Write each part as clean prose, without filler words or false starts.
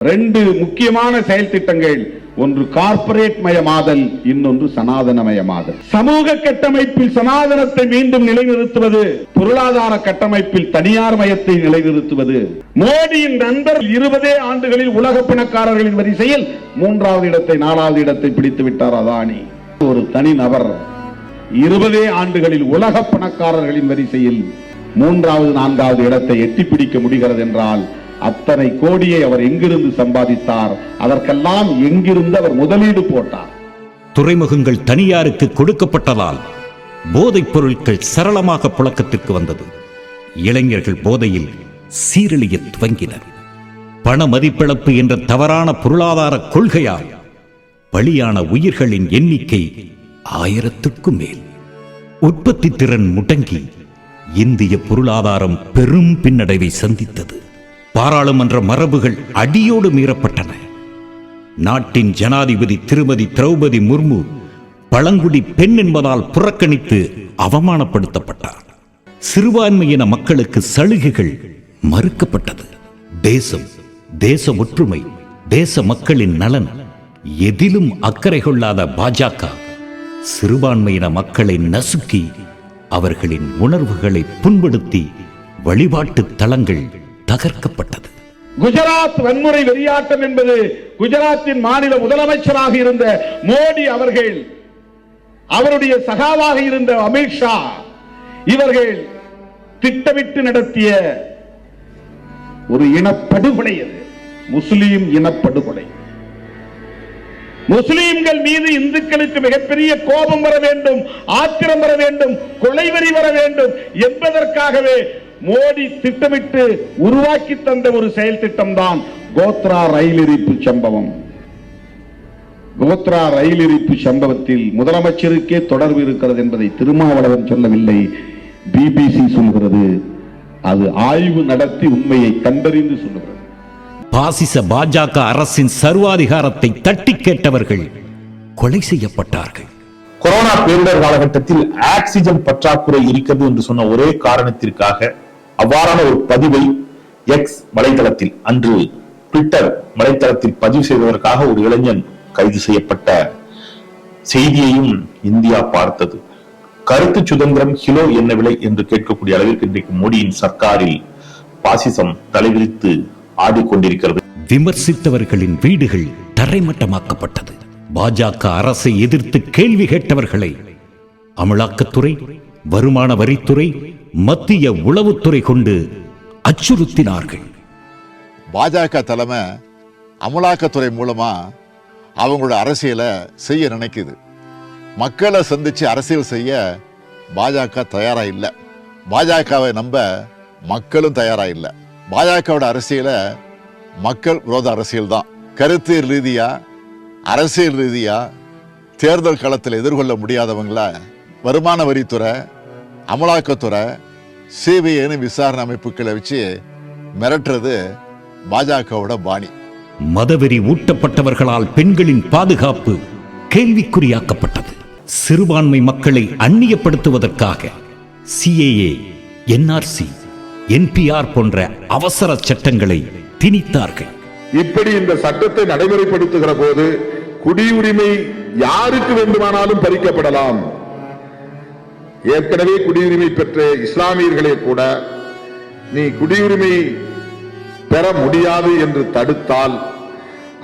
ரெண்டு முக்கியமான செயல் திட்டங்கள், ஒன்று கார்ப்பரேட் மயமாதல், இன்னொன்று சனாதனமயமாதல். சமூக கட்டமைப்பில் சனாதனத்தை மீண்டும் நிலைநிறுத்துவது, பொருளாதார கட்டமைப்பில் தனியார் மயத்தை நிலைநிறுத்துவது. மோடியின் நண்பர் 20 ஆண்டுகளில் உலக பணக்காரர்களின் வரிசையில் 3வது இடத்தை 4வது இடத்தை பிடித்து விட்டார் அதானி. ஒரு தனி நபர் 20 ஆண்டுகளில் உலக பணக்காரர்களின் வரிசையில் 3வது 4வது இடத்தை எட்டி பிடிக்க முடிகிறது என்றால் அத்தனை கோடியை அவர் எங்கிருந்து சம்பாதித்தார்? அதற்கெல்லாம் எங்கிருந்து அவர் முதலீடு போட்டார்? துறைமுகங்கள் தனியாருக்கு கொடுக்கப்பட்டதால் போதைப் பொருட்கள் சரளமாக புழக்கத்திற்கு வந்தது. இளைஞர்கள் போதையில் சீரழிய துவங்கினர். பண மதிப்பிழப்பு என்ற தவறான பொருளாதார கொள்கையால் பலியான உயிர்களின் எண்ணிக்கை 1000க்கும் மேல். உற்பத்தி திறன் முடங்கி இந்திய பொருளாதாரம் பெரும் பின்னடைவை சந்தித்தது. பாராளுமன்ற மரபுகள் அடியோடு மீறப்பட்டன. நாட்டின் ஜனாதிபதி திருமதி திரௌபதி முர்மு பழங்குடி பெண் என்பதால் புறக்கணித்து அவமானப்படுத்தப்பட்டார். சிறுபான்மையின மக்களுக்கு சலுகைகள் மறுக்கப்பட்டது. தேசம், தேச ஒற்றுமை, தேச மக்களின் நலன் எதிலும் அக்கறை கொள்ளாத பாஜக சிறுபான்மையின மக்களை நசுக்கி அவர்களின் உணர்வுகளை புண்படுத்தி வழிபாட்டு தலங்கள் தகர்க்கப்பட்டது. குஜராத் வன்முறை வெறியாட்டம் என்பது குஜராத்தின் மாநில முதலமைச்சராக இருந்த மோடி அவர்கள், அவருடைய சகாவாக இருந்த அமித்ஷா இவர்கள் திட்டமிட்டு நடத்திய ஒரு இனப்படுகொலை. முஸ்லிம் இனப்படுகொலை. முஸ்லிம்கள் மீது இந்துக்களுக்கு மிகப்பெரிய கோபம் வர வேண்டும், ஆத்திரம் வர வேண்டும், கொலைவெறி வர வேண்டும் என்பதற்காகவே மோடி திட்டமிட்டு உருவாக்கி தந்த ஒரு செயல் திட்டம் தான் கோத்ரா ரயில் எரிப்பு சம்பவம். கோத்ரா ரயில் எரிப்பு சம்பவத்தில் முதலமைச்சருக்கே தொடர்பு இருக்கிறது என்பதை திருமாவளவன் சொல்லவில்லை, பிபிசி சொல்கிறது. அது ஆய்வு நடத்தி உண்மையை கண்டறிந்து சொல்லுகிறது. பாசிச பாஜக அரசின் சர்வாதிகாரத்தை தட்டி கேட்டவர்கள் கொலை செய்யப்பட்டார்கள். கொரோனா பேரிடர் காலகட்டத்தில் ஆக்சிஜன் பற்றாக்குறை இருக்கிறது என்று சொன்ன ஒரே காரணத்திற்காக அவ்வாறான ஒரு பதிவை எக்ஸ் வலைதளத்தில், அன்று ட்விட்டர் வலைதளத்தில் பதிவு செய்வதற்காக ஒரு இளைஞன் கைது செய்யப்பட்ட செய்தியையும் இந்தியா பார்த்தது. கருத்து சுதந்திரம் கிலோ என்ன விலை என்று கேட்கக்கூடிய அளவிற்கு இன்றைக்கு மோடியின் சர்க்காரில் பாசிசம் தலைவிரித்து ஆடிக்கொண்டிருக்கிறது. விமர்சித்தவர்களின் வீடுகள் தரைமட்டமாக்கப்பட்டது. பாஜக அரசை எதிர்த்து கேள்வி கேட்டவர்களை அமலாக்கத்துறை, வருமான வரித்துறை, மத்திய உளவுத்துறை கொண்டு அச்சுறுத்தினார்கள். பாஜக தலைமை அமலாக்கத்துறை மூலமா அவங்களோட அரசியலை செய்ய நினைக்குது. மக்களை சந்திச்சு அரசியல் செய்ய பாஜக தயாரா இல்லை. பாஜகவை நம்ப மக்களும் தயாரா இல்லை. பாஜகவோட அரசியலை மக்கள் விரோத அரசியல் தான். கருத்து ரீதியா, அரசியல் ரீதியா தேர்தல் களத்தில் எதிர்கொள்ள முடியாதவங்கள வருமான வரித்துறை, அமலாக்கத்துறை, சிபிஐ விசாரணை அமைப்புகளை வச்சு மிரட்டுறது பாஜகவோட பாணி. மதவெறி ஊட்டப்பட்டவர்களால் பெண்களின் பாதுகாப்பு கேள்விக்குறியாக்கப்பட்டது. சிறுபான்மை மக்களை அந்நியப்படுத்துவதற்காக சிஏஏ, என்ஆர்சி, என்பிஆர் போன்ற அவசர சட்டங்களை திணித்தார்கள். இப்படி இந்த சட்டத்தை நடைமுறைப்படுத்துகிற போது குடியுரிமை யாருக்கு வேண்டுமானாலும் பறிக்கப்படலாம். ஏற்கனவே குடியுரிமை பெற்ற இஸ்லாமியர்களே கூட நீ குடியுரிமை பெற முடியாது என்று தடுத்தால்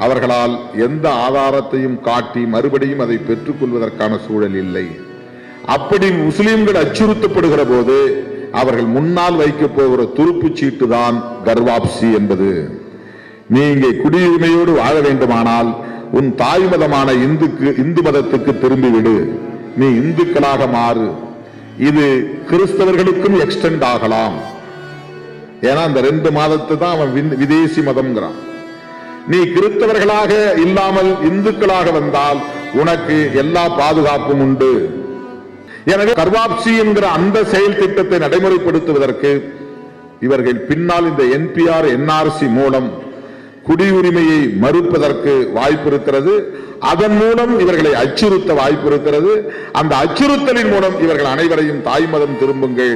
அவர்களால் எந்த ஆதாரத்தையும் காட்டி மறுபடியும் அதை பெற்றுக் கொள்வதற்கான சூழல் இல்லை. அப்படி முஸ்லிம்கள் அச்சுறுத்தப்படுகிற போது அவர்கள் முன்னால் வைக்க போகிற துருப்புச் சீட்டு தான் கர்வாப்சி என்பது. நீ இங்கே குடியுரிமையோடு வாழ வேண்டுமானால் உன் தாய் மதமான இந்து மதத்துக்கு திரும்பிவிடு, நீ இந்துக்களாக மாறு. இது கிறிஸ்தவர்களுக்கும் எக்ஸ்டெண்ட் ஆகலாம். ஏன்னா அந்த 2 மாதத்தை தான் அவன் விதேசி மதம்ங்கிறான். நீ கிறிஸ்தவர்களாக இல்லாமல் இந்துக்களாக வந்தால் உனக்கு எல்லா பாதுகாப்பும் உண்டு. எனவே கர்வாப்சி என்கிற அந்த செயல் திட்டத்தை நடைமுறைப்படுத்துவதற்கு இவர்கள் பின்னால் இந்த என்பிஆர், என்ஆர்சி மூலம் குடியுரிமையை மறுப்பதற்கு வாய்ப்பு இருக்கிறது. அதன் மூலம் இவர்களை அச்சுறுத்த வாய்ப்பு இருக்கிறது. அந்த அச்சுறுத்தலின் மூலம் இவர்கள் அனைவரையும் தாய் மதம் திரும்புங்கள்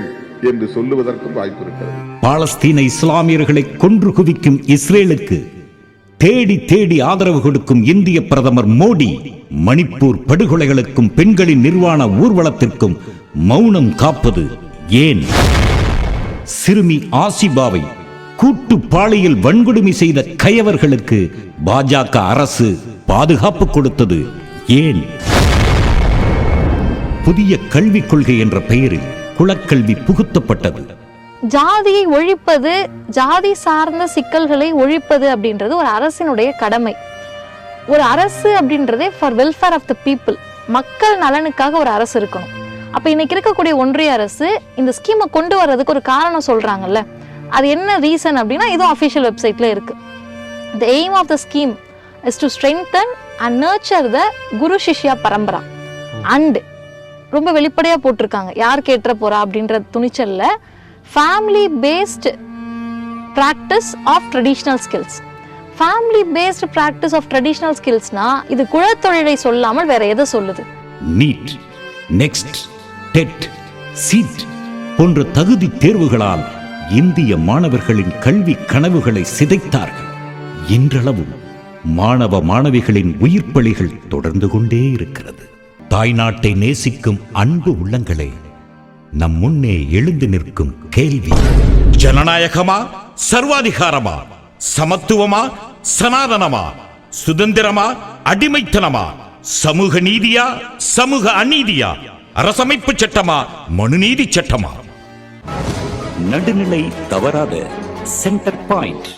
என்று சொல்லுவதற்கும் வாய்ப்பு இருக்கிறது. பாலஸ்தீன இஸ்லாமியர்களை கொன்று குவிக்கும் இஸ்ரேலுக்கு தேடி தேடி ஆதரவு கொடுக்கும் இந்திய பிரதமர் மோடி மணிப்பூர் படுகொலைகளுக்கும் பெண்களின் நிர்வாண ஊர்வலத்திற்கும் மௌனம் காப்பது ஏன்? சிறுமி ஆசிபாவை கூட்டு பாலியல் வன்கொடுமை செய்த கயவர்களுக்கு பாஜக அரசு பாதுகாப்பு கொடுத்தது ஏன்? புதிய கல்விக் கொள்கை என்ற பெயரில் குலக்கல்வி புகுத்தப்பட்டது. ஜாதியை ஒழிப்பது, ஜாதி சார்ந்த சிக்கல்களை ஒழிப்பது அப்படின்றது ஒரு அரசினுடைய கடமை. ஒரு அரசு அப்படின்றதே for welfare of the people, மக்கள் நலனுக்காக ஒரு அரசு இருக்கணும். அப்ப இன்னைக்கு இருக்கக்கூடிய ஒன்றிய அரசு இந்த ஸ்கீமை கொண்டு வர்றதுக்கு ஒரு காரணம் சொல்றாங்கல்ல, அது என்ன ரீசன் அப்படின்னா இதுவும் அஃபிஷியல் வெப்சைட்ல இருக்கு. The aim of the scheme is to strengthen and nurture the குரு சிஷ்யா பரம்பரா. அண்ட் ரொம்ப வெளிப்படையா போட்டிருக்காங்க, யார் கேட்டுற போறா அப்படின்ற துணிச்சல்ல, family based practice of traditional skills. Family based practice of traditional ஸ்கில்ஸ்னா இது குலத்தொழிலை சொல்லாமல் வேற எதை சொல்லுது? நீட், நெக்ஸ்ட், டெட், சீட் போன்ற தகுதி தேர்வுகளால் இந்திய மாணவர்களின் கல்வி கனவுகளை சிதைத்தார்கள். இன்றளவும் மாணவ மாணவிகளின் உயிர்ப்பலிகள் தொடர்ந்து கொண்டே இருக்கிறது. தாய்நாட்டை நேசிக்கும் அன்பு உள்ளங்களே, நம் முன்னே எழுந்து நிற்கும் கேள்வி: ஜனநாயகமா, சர்வாதிகாரமா, சமத்துவமா, சனாதனமா, சுதந்திரமா, அடிமைத்தனமா, சமூக நீதியா, சமூக அநீதியா, அரசமைப்பு சட்டமா, மனுநீதி சட்டமா? நடுநிலை தவறாத சென்டர் பாயிண்ட்.